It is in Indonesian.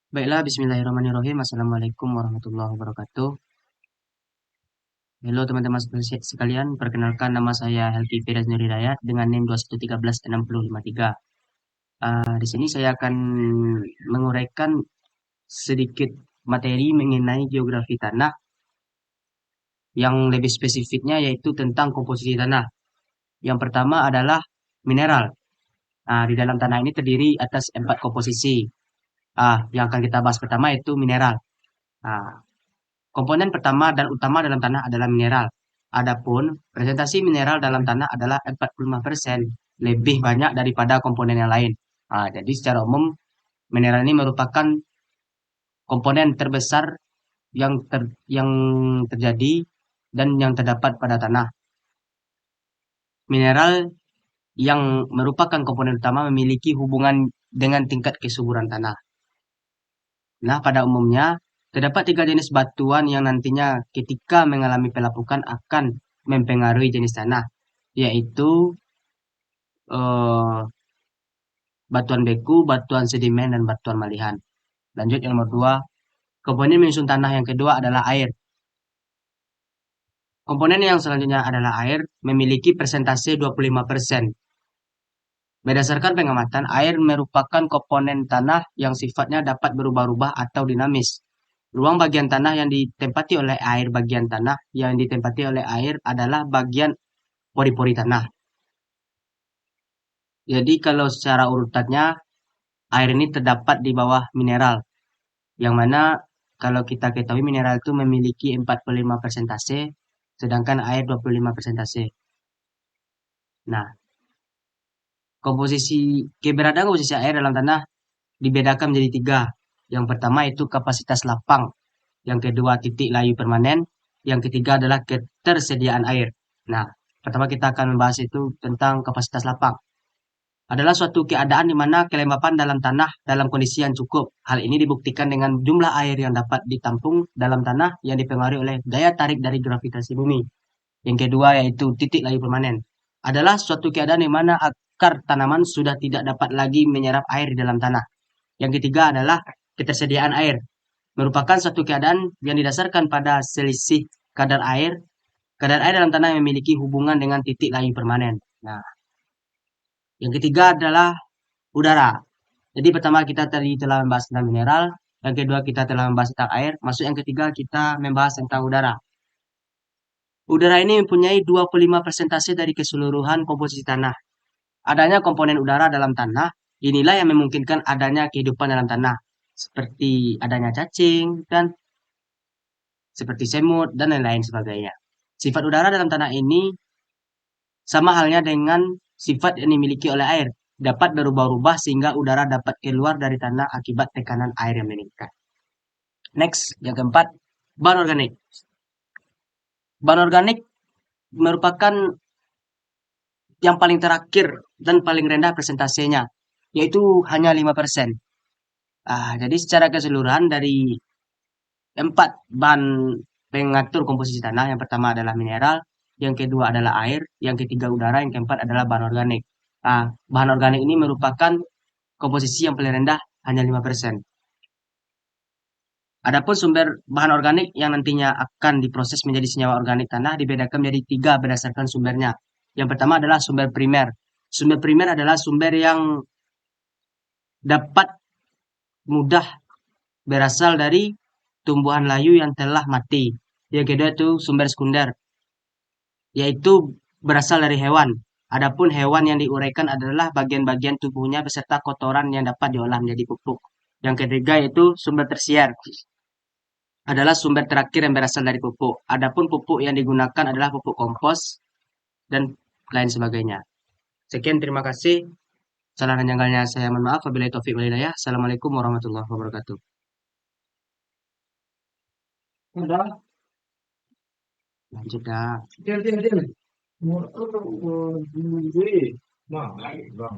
Baiklah, bismillahirrahmanirrahim. Assalamualaikum warahmatullahi wabarakatuh. Halo teman-teman sekalian, perkenalkan nama saya Helki Firdaus Nur Hidayat dengan NIM 2131653. Di sini saya akan menguraikan sedikit materi mengenai geografi tanah yang lebih spesifiknya yaitu tentang komposisi tanah. Yang pertama adalah mineral. Di dalam tanah ini terdiri atas 4 komposisi. Yang akan kita bahas pertama yaitu mineral. Ah, Komponen pertama dan utama dalam tanah adalah mineral. Adapun presentasi mineral dalam tanah adalah 45% lebih banyak daripada komponen yang lain. Jadi secara umum mineral ini merupakan komponen terbesar yang terjadi dan yang terdapat pada tanah. Mineral yang merupakan komponen utama memiliki hubungan dengan tingkat kesuburan tanah. Nah, pada umumnya terdapat 3 jenis batuan yang nantinya ketika mengalami pelapukan akan mempengaruhi jenis tanah, yaitu eh, batuan beku, batuan sedimen, dan batuan malihan. Lanjut yang nomor 2, komponen menyusun tanah yang kedua adalah air. Komponen yang selanjutnya adalah air, memiliki persentase 25%. Berdasarkan pengamatan, air merupakan komponen tanah yang sifatnya dapat berubah-ubah atau dinamis. Ruang bagian tanah yang ditempati oleh air bagian tanah yang ditempati oleh air adalah bagian pori-pori tanah. Jadi kalau secara urutannya, air ini terdapat di bawah mineral, yang mana kalau kita ketahui mineral itu memiliki 45 persentase, sedangkan air 25 persentase. Nah, keberadaan komposisi air dalam tanah dibedakan menjadi 3. Yang pertama itu kapasitas lapang, yang kedua titik layu permanen, yang ketiga adalah ketersediaan air. Nah, pertama kita akan membahas itu tentang kapasitas lapang. Adalah suatu keadaan di mana kelembapan dalam tanah dalam kondisi yang cukup. Hal ini dibuktikan dengan jumlah air yang dapat ditampung dalam tanah yang dipengaruhi oleh daya tarik dari gravitasi bumi. Yang kedua yaitu titik layu permanen. Adalah suatu keadaan di mana akar tanaman sudah tidak dapat lagi menyerap air di dalam tanah. Yang ketiga adalah ketersediaan air. Merupakan suatu keadaan yang didasarkan pada selisih kadar air. Kadar air dalam tanah memiliki hubungan dengan titik layu permanen. Nah, yang ketiga adalah udara. Jadi pertama kita tadi telah membahas tentang mineral, yang kedua kita telah membahas tentang air, masuk yang ketiga kita membahas tentang udara. Udara ini mempunyai 25 persentase dari keseluruhan komposisi tanah. Adanya komponen udara dalam tanah, inilah yang memungkinkan adanya kehidupan dalam tanah, seperti adanya cacing, dan seperti semut, dan lain-lain sebagainya. Sifat udara dalam tanah ini sama halnya dengan sifat yang dimiliki oleh air, dapat berubah-ubah sehingga udara dapat keluar dari tanah akibat tekanan air yang meningkat. Next, yang keempat, bahan organik. Bahan organik merupakan yang paling terakhir dan paling rendah persentasenya, yaitu hanya 5%. Jadi secara keseluruhan dari 4 bahan pengatur komposisi tanah, yang pertama adalah mineral, yang kedua adalah air, yang ketiga udara, yang keempat adalah bahan organik. Bahan organik ini merupakan komposisi yang paling rendah, hanya 5%. Adapun sumber bahan organik yang nantinya akan diproses menjadi senyawa organik tanah dibedakan menjadi 3 berdasarkan sumbernya. Yang pertama adalah sumber primer. Sumber primer adalah sumber yang dapat mudah berasal dari tumbuhan layu yang telah mati. Yang kedua itu sumber sekunder, yaitu berasal dari hewan. Adapun hewan yang diuraikan adalah bagian-bagian tubuhnya beserta kotoran yang dapat diolah menjadi pupuk. Yang ketiga yaitu sumber tersier, adalah sumber terakhir yang berasal dari pupuk. Adapun pupuk yang digunakan adalah pupuk kompos dan lain sebagainya. Sekian, terima kasih. Salah dan janggalnya saya mohon maaf. Wabillahi taufiq wal hidayah. Assalamualaikum warahmatullahi wabarakatuh. Udah, Lanjut dah. dia. Mau, jadi, nah, bang.